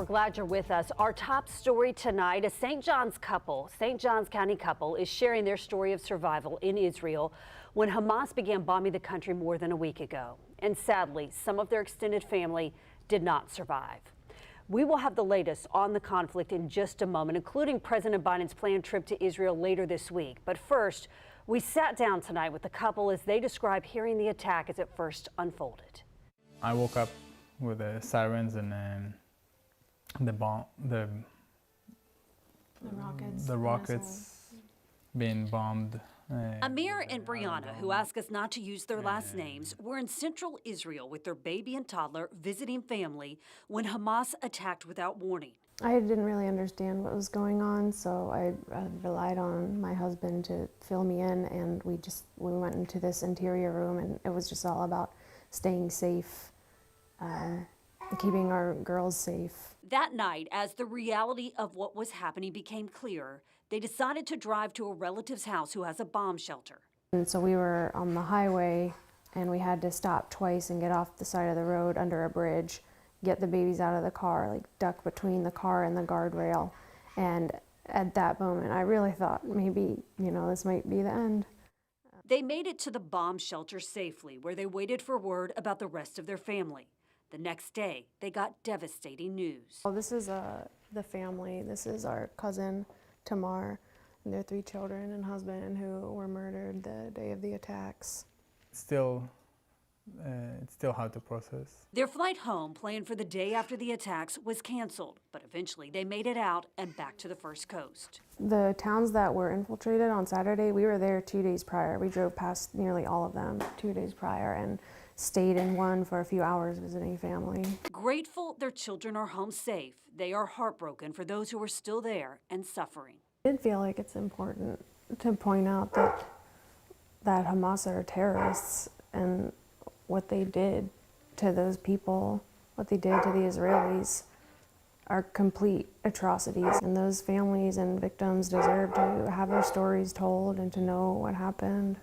We're glad you're with us. Our top story tonight, a St. John's County couple is sharing their story of survival in Israel when Hamas began bombing the country more than a week ago. And sadly, some of their extended family did not survive. We will have the latest on the conflict in just a moment, including President Biden's planned trip to Israel later this week. But first, we sat down tonight with the couple as they describe hearing the attack as it first unfolded. I woke up with the sirens and the rockets being bombed. Amir and Brianna, who ask us not to use their last names, were in central Israel with their baby and toddler visiting family when Hamas attacked without warning. I didn't really understand what was going on, so I relied on my husband to fill me in, and we went into this interior room, and it was just all about staying safe, keeping our girls safe. That night, as the reality of what was happening became clearer, they decided to drive to a relative's house who has a bomb shelter. And so we were on the highway, and we had to stop twice and get off the side of the road under a bridge, get the babies out of the car, like duck between the car and the guardrail. And at that moment, I really thought maybe, this might be the end. They made it to the bomb shelter safely, where they waited for word about the rest of their family. The next day, they got devastating news. Well, this is the family. This is our cousin, Tamar, and their 3 children and husband who were murdered the day of the attacks. It's still hard to process. Their flight home, planned for the day after the attacks, was canceled, but eventually they made it out and back to the First Coast. The towns that were infiltrated on Saturday, we were there 2 days prior. We drove past nearly all of them 2 days prior and stayed in one for a few hours visiting family. Grateful their children are home safe, they are heartbroken for those who are still there and suffering. I did feel like it's important to point out that Hamas are terrorists, and what they did to those people, what they did to the Israelis, are complete atrocities. And those families and victims deserve to have their stories told and to know what happened.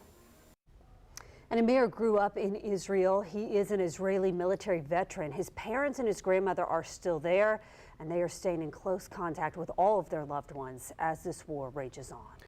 And Amir grew up in Israel. He is an Israeli military veteran. His parents and his grandmother are still there, and they are staying in close contact with all of their loved ones as this war rages on.